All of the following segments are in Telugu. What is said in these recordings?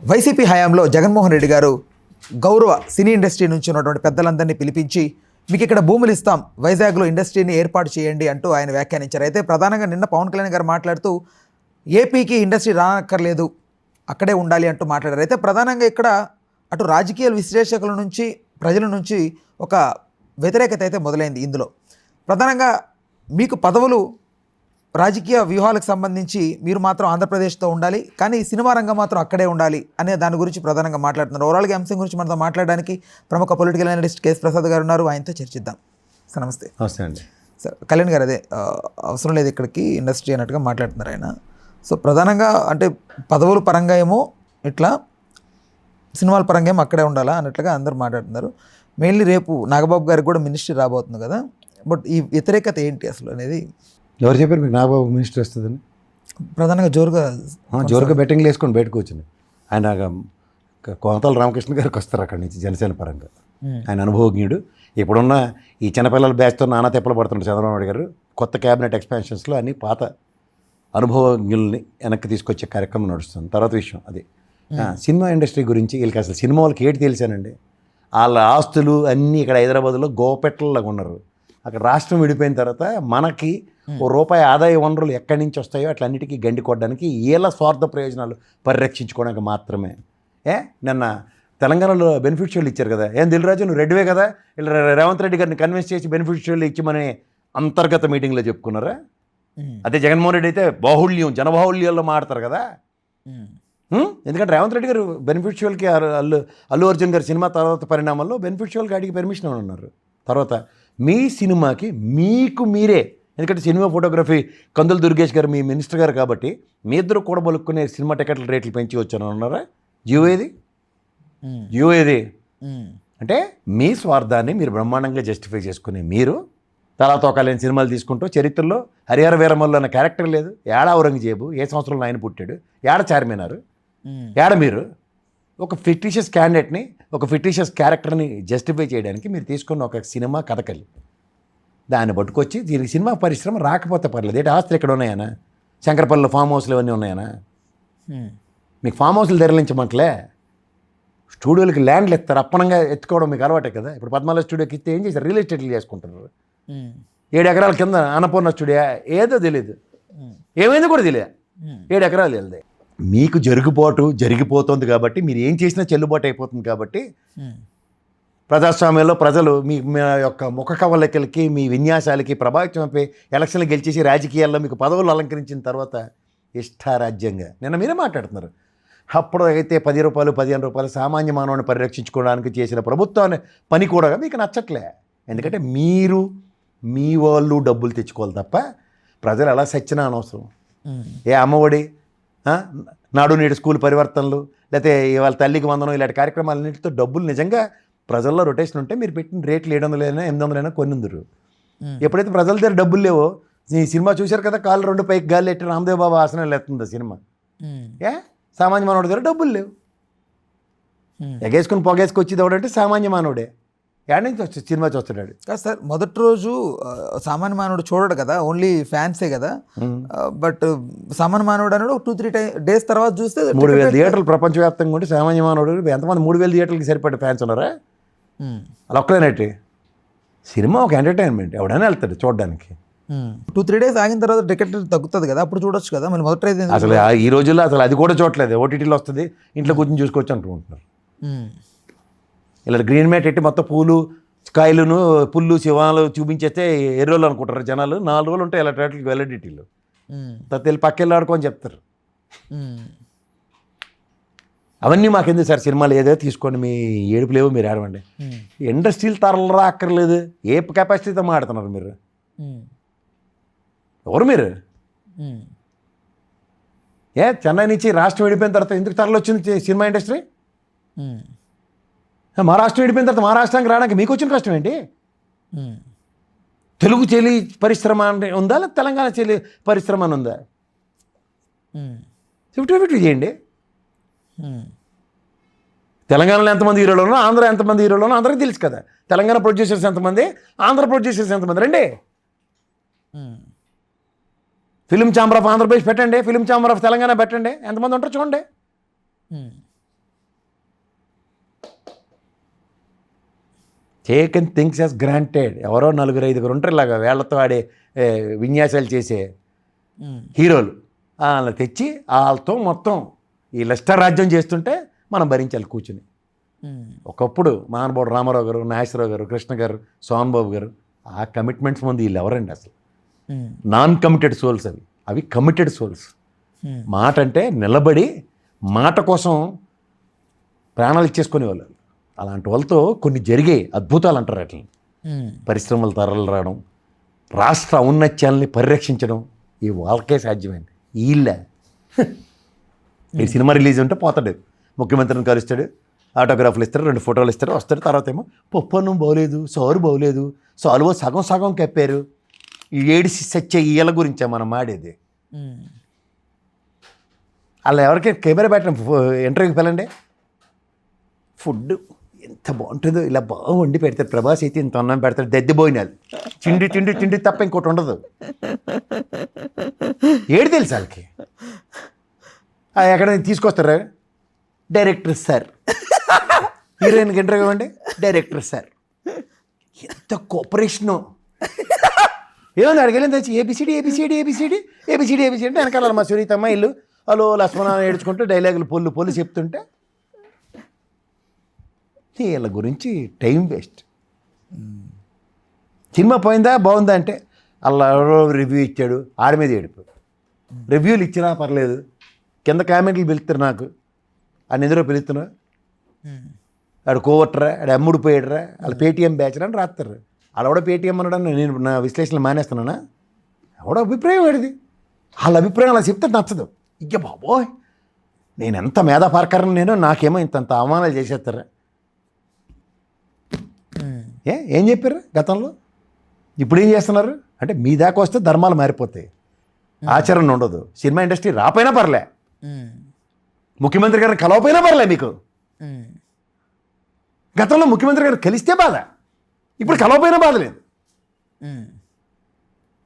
వైసీపీ హయాంలో జగన్మోహన్ రెడ్డి గారు గౌరవ సినీ ఇండస్ట్రీ నుంచి ఉన్నటువంటి పెద్దలందరినీ పిలిపించి మీకు ఇక్కడ భూములు ఇస్తాం, వైజాగ్లో ఇండస్ట్రీని ఏర్పాటు చేయండి అంటూ ఆయన వ్యాఖ్యానించారు. అయితే ప్రధానంగా నిన్న పవన్ కళ్యాణ్ గారు మాట్లాడుతూ ఏపీకి ఇండస్ట్రీ రానక్కర్లేదు, అక్కడే ఉండాలి అంటూ మాట్లాడారు. అయితే ప్రధానంగా ఇక్కడ అటు రాజకీయ విశ్లేషకుల నుంచి ప్రజల నుంచి ఒక వ్యతిరేకత అయితే మొదలైంది. ఇందులో ప్రధానంగా మీకు పదవులు రాజకీయ వ్యూహాలకు సంబంధించి మీరు మాత్రం ఆంధ్రప్రదేశ్తో ఉండాలి, కానీ సినిమా రంగం మాత్రం అక్కడే ఉండాలి అనే దాని గురించి ప్రధానంగా మాట్లాడుతున్నారు. ఓవరాల్గా అంశం గురించి మనతో మాట్లాడడానికి ప్రముఖ పొలిటికల్ అనలిస్ట్ కేఎస్ ప్రసాద్ గారు ఉన్నారు. ఆయనతో చర్చిద్దాం. సార్ నమస్తే. నమస్తే అండి. సార్ కళ్యాణ్ గారు అదే అవసరం లేదు ఇక్కడికి ఇండస్ట్రీ అన్నట్టుగా మాట్లాడుతున్నారు ఆయన. సో ప్రధానంగా అంటే పదవుల పరంగా ఏమో ఇట్లా, సినిమాల పరంగా ఏమో అక్కడే ఉండాలా అన్నట్లుగా అందరూ మాట్లాడుతున్నారు. మెయిన్లీ రేపు నాగబాబు గారికి కూడా మినిస్ట్రీ రాబోతుంది కదా, బట్ ఈ వ్యతిరేకత ఏంటి అసలు అనేది? ఎవరు చెప్పారు మీకు నాగబాబు మినిస్టర్ వస్తుందని? ప్రధానంగా జోరుగా బెట్టింగ్లు వేసుకొని బయటకు వచ్చింది. ఆయన కోనతాల రామకృష్ణ గారికి వస్తారు అక్కడి నుంచి జనసేన పరంగా. ఆయన అనుభవజ్ఞుడు. ఇప్పుడున్న ఈ చిన్నపిల్లల బ్యాచ్తో నానా తెప్పలు పడుతుంటారు చంద్రబాబు నాయుడు గారు. కొత్త క్యాబినెట్ ఎక్స్పాన్షన్స్లో అన్ని పాత అనుభవజ్ఞుల్ని వెనక్కి తీసుకొచ్చే కార్యక్రమం నడుస్తుంది. తర్వాత విషయం అది సినిమా ఇండస్ట్రీ గురించి వీళ్ళకి అసలు సినిమా వాళ్ళకి ఏంటి తెలిసానండి. వాళ్ళ ఆస్తులు అన్నీ ఇక్కడ హైదరాబాద్లో గోపెట్టల్లాగా ఉన్నారు. అక్కడ రాష్ట్రం విడిపోయిన తర్వాత మనకి రూపాయి ఆదాయ వనరులు ఎక్కడి నుంచి వస్తాయో అట్లన్నిటికీ గండి కొట్టడానికి వీళ్ళ స్వార్థ ప్రయోజనాలు పరిరక్షించుకోవడానికి మాత్రమే. నిన్న తెలంగాణలో బెనిఫిషియర్లు ఇచ్చారు కదా, ఏం దిల్రాజు నువ్వు రెడ్డివే కదా, ఇలా రేవంత్ రెడ్డి గారిని కన్విన్స్ చేసి బెనిఫిషియర్లు ఇచ్చామని అంతర్గత మీటింగ్లో చెప్పుకున్నారా? అదే జగన్మోహన్ రెడ్డి అయితే బాహుళ్యం జనబాహుళ్యాల్లో మాడతారు కదా. ఎందుకంటే రేవంత్ రెడ్డి గారు బెనిఫిషియల్కి అల్లు అర్జున్ గారి సినిమా తర్వాత పరిణామాల్లో బెనిఫిషియల్కి అడిగి పర్మిషన్ ఉన్నారు. తర్వాత మీ సినిమాకి మీకు మీరే, ఎందుకంటే సినిమా ఫోటోగ్రఫీ కందుల దుర్గేష్ గారు మీ మినిస్టర్ గారు కాబట్టి మీ ఇద్దరు కూడా బలుక్కునే సినిమా టికెట్ల రేట్లు పెంచి వచ్చాను అన్నారా? జియో ఏది అంటే మీ స్వార్థాన్ని మీరు బ్రహ్మాండంగా జస్టిఫై చేసుకుని మీరు తలా తోకాలేని సినిమాలు తీసుకుంటూ చరిత్రలో హరిహర వీరమల్లు అన్న క్యారెక్టర్ లేదు. ఏడ ఔరంగజేబు ఏ సంవత్సరంలో ఆయన పుట్టాడు, ఏడ చార్మినారు, ఏడ మీరు ఒక ఫిక్టిషియస్ క్యాండిడేట్ని ఒక ఫిక్టిషియస్ క్యారెక్టర్ని జస్టిఫై చేయడానికి మీరు తీసుకున్న ఒక సినిమా కథకలి దాన్ని పట్టుకొచ్చి దీనికి సినిమా పరిశ్రమ రాకపోతే పర్లేదు. ఏంటి ఆస్తులు ఇక్కడ ఉన్నాయనా? శంకరపల్లిలో ఫామ్ హౌస్లు ఇవన్నీ ఉన్నాయనా? మీకు ఫామ్ హౌస్లు తెరలించమంటలే, స్టూడియోలకి ల్యాండ్లు ఎత్తారు, అప్పనంగా ఎత్తుకోవడం మీకు అలవాటే కదా. ఇప్పుడు పద్మాల స్టూడియోకి ఇస్తే ఏం చేశారు? రియల్ ఎస్టేట్లు చేసుకుంటారు. 7 ఎకరాల కింద అన్నపూర్ణ స్టూడియో ఏదో తెలియదు, ఏమైంది కూడా తెలియదు. 7 ఎకరాలు వెళ్దాయి. మీకు జరిగిపోతుంది కాబట్టి మీరు ఏం చేసినా చెల్లుబాటు అయిపోతుంది కాబట్టి ప్రజాస్వామ్యంలో ప్రజలు మీ యొక్క ముఖ కవలికలకి మీ విన్యాసాలకి ప్రభావితం అయిపోయి ఎలక్షన్లు గెలిచేసి రాజకీయాల్లో మీకు పదవులు అలంకరించిన తర్వాత ఇష్టారాజ్యంగా నిన్న మీరే మాట్లాడుతున్నారు. అప్పుడు అయితే 10 రూపాయలు 15 రూపాయలు సామాన్య మానవుని పరిరక్షించుకోవడానికి చేసిన ప్రభుత్వాన్ని పని కూడా మీకు నచ్చట్లే. ఎందుకంటే మీరు మీ వాళ్ళు డబ్బులు తెచ్చుకోవాలి తప్ప ప్రజలు ఎలా సచ్చినా అనవసరం. ఏ అమ్మఒడి, నాడు నేడు స్కూల్ పరివర్తనలు, లేకపోతే వాళ్ళ తల్లికి వందనం ఇలాంటి కార్యక్రమాలన్నింటితో డబ్బులు నిజంగా ప్రజల్లో రొటేషన్ ఉంటే మీరు పెట్టిన రేట్లు 700 800 కొన్నిందరు. ఎప్పుడైతే ప్రజల దగ్గర డబ్బులు లేవో, ఈ సినిమా చూశారు కదా, కాళ్ళు 2 పైకి గాలి ఎట్టి రామదేవ్ బాబా ఆసనాలు ఎత్తుంది సినిమా. సామాన్య మానవుడి దగ్గర డబ్బులు లేవు, ఎగేసుకుని పొగేసుకొచ్చేది ఎవడంటే సామాన్య మానవుడే. ఏడాది నుంచి వచ్చి సినిమా చూస్తున్నాడు కాదు సార్. మొదటి రోజు సామాన్య మానవుడు చూడడు కదా, ఓన్లీ ఫ్యాన్సే కదా. బట్ సామాన్య మానవుడు అన్నాడు 2-3 డేస్ తర్వాత చూస్తే 3000 థియేటర్లు ప్రపంచవ్యాప్తంగా ఉంటే సామాన్య మానవుడు ఎంతమంది 3000 థియేటర్లకి సరిపడే ఫ్యాన్స్ ఉన్నారా? అలా ఒక్కలేనట్టు సినిమా ఒక ఎంటర్టైన్మెంట్, ఎవడైనా వెళ్తాడు చూడడానికి. 2-3 డేస్ ఆగిన తర్వాత టికెట్ తగ్గుతుంది కదా, అప్పుడు చూడొచ్చు కదా. మళ్ళీ మొదటి రోజు అసలు ఈ రోజుల్లో అసలు అది కూడా చూడలేదు. ఓటీటీలో వస్తుంది, ఇంట్లో కూర్చొని చూసుకోవచ్చు అంటుకుంటున్నారు. ఇలా గ్రీన్ మ్యాట్ ఎట్టి మొత్తం పూలు కాయలును పుల్లు శివాలు చూపించేస్తే ఎర్రోళ్ళు అనుకుంటారు జనాలు. 4 రోజులు ఉంటాయి ఇలా టైటిల్కి వెల్లడిటీలు. తల్లి పక్కెళ్ళి ఆడుకోని చెప్తారు. అవన్నీ మాకెందుకు సార్, సినిమాలు ఏదో తీసుకోండి, మీ ఏడుపు లేవు మీరు ఆడమండి. ఇండస్ట్రీలు తరలు అక్కర్లేదు. ఏ కెపాసిటీతో మాడుతున్నారు మీరు? ఎవరు మీరు? చెన్నై నుంచి రాష్ట్రం విడిపోయిన తర్వాత ఎందుకు తరలి వచ్చింది సినిమా ఇండస్ట్రీ? మా రాష్ట్రం విడిపోయిన తర్వాత మా రాష్ట్రానికి రావడానికి మీకు వచ్చిన కష్టం ఏంటి? తెలుగు చెలి పరిశ్రమ ఉందా, లేదా తెలంగాణ చెలి పరిశ్రమ అని ఉందా? 50-50 చేయండి. తెలంగాణలో ఎంతమంది హీరోలు ఉన్నా, ఆంధ్ర ఎంతమంది హీరోలు ఉన్నా అందరికీ తెలుసు కదా. తెలంగాణ ప్రొడ్యూసర్స్ ఎంతమంది, ఆంధ్ర ప్రొడ్యూసర్స్ ఎంతమంది, రండి. ఫిలిం ఛాంబర్ ఆఫ్ ఆంధ్రప్రదేశ్ పెట్టండి, ఫిలిం ఛాంబర్ ఆఫ్ తెలంగాణ పెట్టండి, ఎంతమంది ఉంటారు చూడండి. Taken things as granted. ఎవరో 4-5 ఉంటారు ఇలాగా వేళ్లతో ఆడే విన్యాసాలు చేసే హీరోలు, వాళ్ళని తెచ్చి వాళ్ళతో మొత్తం ఈ లెస్టర్ రాజ్యం చేస్తుంటే మనం భరించాలి కూర్చుని. ఒకప్పుడు మహానుభావుడు రామారావు గారు, నాగేశ్వరరావు గారు, కృష్ణ గారు, సోహన్ బాబు గారు, ఆ కమిట్మెంట్స్ ముందు వీళ్ళు ఎవరండి అసలు? నాన్ కమిటెడ్ సోల్స్ అవి కమిటెడ్ సోల్స్. మాట అంటే నిలబడి మాట కోసం ప్రాణాలు ఇచ్చేసుకునే వాళ్ళు. అలాంటి వాళ్ళతో కొన్ని జరిగే అద్భుతాలు అంటారు వాటిని. పరిశ్రమలు తరలి రావడం, రాష్ట్ర ఔన్నత్యాలని పరిరక్షించడం, ఈ వాళ్ళకే సాధ్యమైంది. వీళ్ళే ఈ సినిమా రిలీజ్ ఉంటే పోతాడు, ముఖ్యమంత్రిని కలుస్తాడు, ఆటోగ్రాఫ్లు ఇస్తారు, 2 ఫోటోలు ఇస్తారు, వస్తాడు. తర్వాత ఏమో పప్పు అన్నం బాగోలేదు, సారు బాగోలేదు, సాలువో సగం సగం కప్పారు. ఈ ఏడిసి సచ్చే ఈల గురించే మనం మాడేది. అలా ఎవరికి కెమెరా పెట్టడం ఇంటర్వ్యూకి వెళ్ళండి, ఫుడ్ ఎంత బాగుంటుందో ఇలా బాగా వండి పెడతారు. ప్రభాస్ అయితే ఇంత అన్నం పెడతాడు, దద్దిపోయినారు, తిండి తిండి తిండి తప్ప ఇంకోటి ఉండదు. ఏడు తెలుసు వాళ్ళకి. ఎక్కడ తీసుకొస్తారా? Director sir. హీరోయిన్కి ఇంటర్వ్యూ ఇవ్వండి, డైరెక్టర్ సార్. ఎంత కోఆపరేషను. ఏమన్నా అడిగేది తెచ్చి A B C D A B C D A B C D A B C D A B C D అంటే వెనకాల మా సునీతమ్మ ఇల్లు హలో లక్ష్మణ ఏడ్చుకుంటూ డైలాగులు పొల్లు చెప్తుంటే వీళ్ళ గురించి టైం వేస్ట్. సినిమా పోయిందా బాగుందా అంటే అలా రివ్యూ ఇచ్చాడు, ఆడి మీద ఏడుపు. రివ్యూలు ఇచ్చినా పర్లేదు, కింద కామెంట్లు పిలుస్తారు నాకు, ఆ నిద్ర పిలుస్తున్నా, ఆడు కోవట్రా, ఆడు అమ్ముడు పోయాడరా, వాళ్ళు పేటీఎం బ్యాచ్ అని రాస్తారు. ఆడ కూడా పేటీఎం అనడానికి నేను నా విశ్లేషణలు మానేస్తున్నానా? ఎవడో అభిప్రాయం వాడిది, వాళ్ళ అభిప్రాయం అలా చెప్తే నచ్చదు. ఇక బాబోయ్ నేను ఎంత మేధా పార్కర్ని, నేను నాకేమో ఇంత అవమానాలు చేసేస్తారా? ఏం చెప్పారు గతంలో, ఇప్పుడు ఏం చేస్తున్నారు అంటే మీ దాకా వస్తే ధర్మాలు మారిపోతాయి, ఆచరణ ఉండదు. సినిమా ఇండస్ట్రీ రాపోయినా పర్లే, ముఖ్యమంత్రి గారిని కలవపోయినా పర్లే మీకు. గతంలో ముఖ్యమంత్రి గారు కలిస్తే బాధ, ఇప్పుడు కలవపోయినా బాధ లేదు.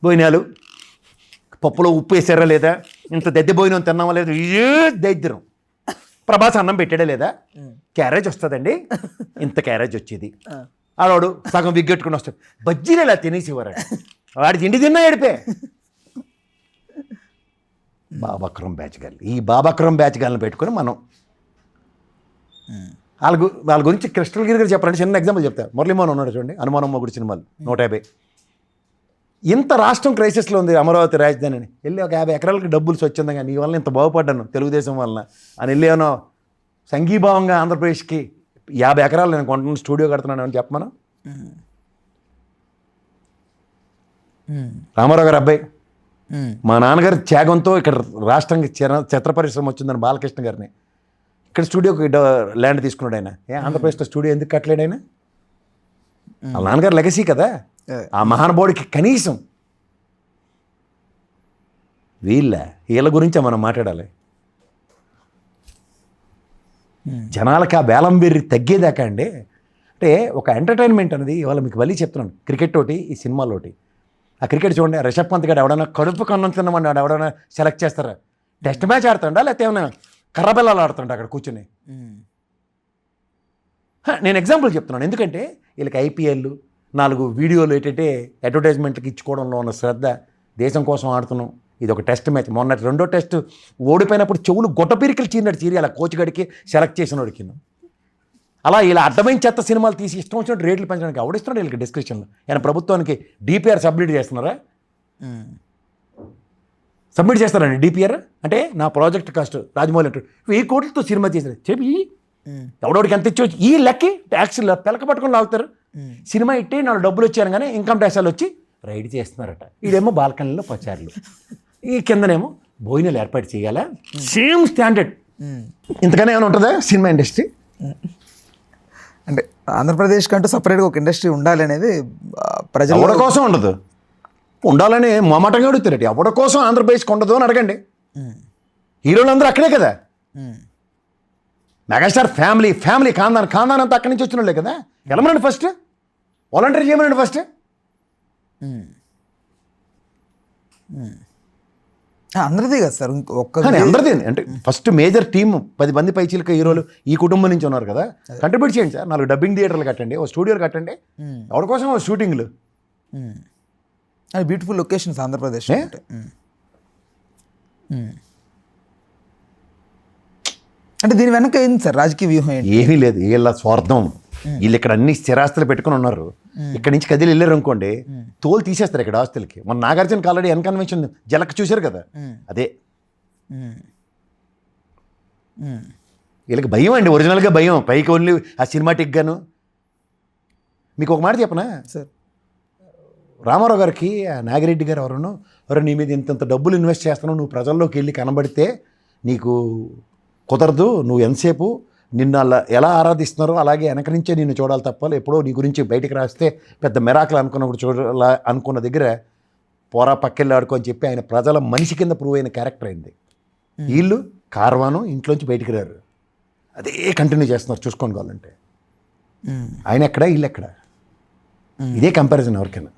భోజనాలు పప్పులో ఉప్పు వేసారా లేదా, ఇంత దద్దె భోజనం తిన్నామా లేదా, ఏ దరిద్రం. ప్రభాస్ అన్నం పెట్టాడా లేదా, క్యారేజ్ వస్తుందండి, ఇంత క్యారేజ్ వచ్చేది. ఆడవాడు సగం విగ్గెట్టుకుని వస్తాడు, బజ్జీలు ఇలా తినేసేవారు. వాడి తిండి తిన్నా ఏడిపే. బాబాక్రమ్ బ్యాచ్ గారు, ఈ బాబాక్రమ్ బ్యాచ్ గారిని పెట్టుకొని మనం వాళ్ళ గురించి కృష్ణగిరి గారు చెప్పాలంటే చిన్న ఎగ్జాంపుల్ చెప్తారు. మురళీమోహన్ ఉన్నాడు చూడండి, అనుమానం మొగుడు సినిమాలు 150. ఇంత రాష్ట్రం క్రైసిస్లో ఉంది, అమరావతి రాజధాని అని వెళ్ళి ఒక 50 ఎకరాలకి డబ్బులు స్వచ్ఛందంగా నీ వల్ల ఇంత బాగుపడ్డాను తెలుగుదేశం వలన అని వెళ్ళానో, సంఘీభావంగా ఆంధ్రప్రదేశ్కి 50 ఎకరాలు నేను కొంటున్నాను, స్టూడియో కడుతున్నాను అని చెప్పమను. రామారావు గారు అబ్బాయి, మా నాన్నగారి త్యాగంతో ఇక్కడ రాష్ట్రానికి చిత్ర పరిశ్రమ వచ్చిందని బాలకృష్ణ గారిని ఇక్కడ స్టూడియోకి ల్యాండ్ తీసుకున్నాడు ఆయన. ఆంధ్రప్రదేశ్లో స్టూడియో ఎందుకు కట్టలేడు ఆయన? వాళ్ళ నాన్నగారు లెగసీ కదా. ఆ మహానుభావుడికి కనీసం వీళ్ళ గురించే మనం మాట్లాడాలి. జనాలకి ఆ వేలం బెర్రి తగ్గేదాకా అండి. అంటే ఒక ఎంటర్టైన్మెంట్ అనేది ఇవాళ మీకు మళ్ళీ చెప్తున్నాను, క్రికెట్ ఒకటి, ఈ సినిమాలు ఒకటి. ఆ క్రికెట్ చూడండి, రిషబ్ పంత్ గారు ఎవడన్నా కడుపు కన్నం తిన్నమని ఎవడన్నా సెలెక్ట్ చేస్తారా? టెస్ట్ మ్యాచ్ ఆడుతుండా లేకపోతే ఏమైనా కర్రబెల్లాలు ఆడుతుంటా అక్కడ కూర్చొని? నేను ఎగ్జాంపుల్ చెప్తున్నాను, ఎందుకంటే వీళ్ళకి ఐపీఎల్ 4 వీడియోలు ఏంటంటే అడ్వర్టైజ్మెంట్కి ఇచ్చుకోవడంలో ఉన్న శ్రద్ధ, దేశం కోసం ఆడుతున్నాం, ఇది ఒక టెస్ట్ మ్యాచ్. మొన్న 2వ టెస్ట్ ఓడిపోయినప్పుడు చెవులు గొట్టపిరికలు చీరినట్టు చీరి అలా కోచ్ గడికి సెలెక్ట్ చేసిన వాడికి. అలా ఇలా అడ్డమైన చెత్త సినిమాలు తీసి ఇష్టం వచ్చినట్టు రేట్లు పెంచడానికి ఎవడిస్తున్నాడు వీళ్ళకి డిస్క్రిప్షన్లో? ఆయన ప్రభుత్వానికి డిపిఆర్ సబ్మిట్ చేస్తున్నారా? సబ్మిట్ చేస్తారండి డిపిఆర్. అంటే నా ప్రాజెక్ట్ కాస్ట్ రాజమౌళి అంటాడు 1000 కోట్లతో సినిమా తీసారు చెప్పి ఎవడోడికి ఎంత ఇచ్చి ఈ లెక్కి ట్యాక్స్ పెలక పట్టుకొని లాగుతారు. సినిమా ఇట్టి 4 డబ్బులు వచ్చారు కానీ ఇన్కమ్ ట్యాక్స్ వాళ్ళు వచ్చి రైడ్ చేస్తున్నారట. ఇదేమో బాల్కనీలో పచారులు, ఈ కిందనేమో భోజనాలు ఏర్పాటు చేయాలా, సేమ్ స్టాండర్డ్. ఇంతకనే ఏమైనా ఉంటుందా సినిమా ఇండస్ట్రీ? అంటే ఆంధ్రప్రదేశ్ కంటూ సపరేట్గా ఒక ఇండస్ట్రీ ఉండాలి అనేది ప్రజల ఎవరి కోసం ఉండదు, ఉండాలని మొమాటంగా అడుగుతారట. ఎవరి కోసం ఆంధ్రప్రదేశ్కి ఉండదు అని అడగండి. హీరోలు అందరూ అక్కడే కదా. మెగాస్టార్ ఫ్యామిలీ ఖాందాన్ అంతా అక్కడి నుంచి వచ్చిన వాళ్ళే కదా. వెళ్ళమనండి ఫస్ట్, వాలంటీర్ చేయమనండి ఫస్ట్. అందరిది కదా సార్, ఒక్క కానీ అందరిది అంటే ఫస్ట్ మేజర్ టీమ్ 10 మంది పైచీలక హీరోలు ఈ కుటుంబం నుంచి ఉన్నారు కదా, కంట్రిబ్యూట్ చేయండి సార్. 4 డబ్బింగ్ థియేటర్లు కట్టండి, ఓ స్టూడియోలు కట్టండి, ఎవరి కోసం షూటింగ్లు. బ్యూటిఫుల్ లొకేషన్స్ ఆంధ్రప్రదేశ్ అంటే. అంటే దీని వెనక ఏంటి సార్ రాజకీయ వ్యూహం ఏంటి? ఏమీ లేదు, వీళ్ళ స్వార్థం. వీళ్ళు ఇక్కడ అన్ని స్థిరాస్తులు పెట్టుకుని ఉన్నారు. ఇక్కడ నుంచి కదిలి వెళ్ళారు అనుకోండి, తోలు తీసేస్తారు ఇక్కడ ఆస్తులకి. మన నాగార్జునకి ఆల్రెడీ ఎన్కన్వెన్షన్ జలక్ చూశారు కదా, అదే వీళ్ళకి భయం అండి, ఒరిజినల్గా భయం. పైకి ఓన్లీ ఆ సినిమాటిక్ గాను. మీకు ఒక మాట చెప్పనా సార్, రామారావు గారికి ఆ నాగిరెడ్డి గారు ఎవరు నీ మీద ఇంత డబ్బులు ఇన్వెస్ట్ చేస్తున్నావు, నువ్వు ప్రజల్లోకి వెళ్ళి కనబడితే నీకు కుదరదు, నువ్వు ఎంతసేపు నిన్ను అలా ఎలా ఆరాధిస్తున్నారో అలాగే వెనక నుంచే నిన్ను చూడాలి తప్ప ఎప్పుడో నీ గురించి బయటికి రాస్తే పెద్ద మెరాకులు అనుకున్నప్పుడు చూడాల అనుకున్న దగ్గర పోరా పక్కెళ్ళి ఆడుకో అని చెప్పి ఆయన ప్రజల మనిషి కింద ప్రూవ్ అయిన క్యారెక్టర్ అయింది. వీళ్ళు కార్వాను ఇంట్లోంచి బయటికి రారు, అదే కంటిన్యూ చేస్తున్నారు. చూసుకోని కావాలంటే ఆయన ఎక్కడ వీళ్ళు ఎక్కడ, ఇదే కంపారిజన్ ఎవరికైనా.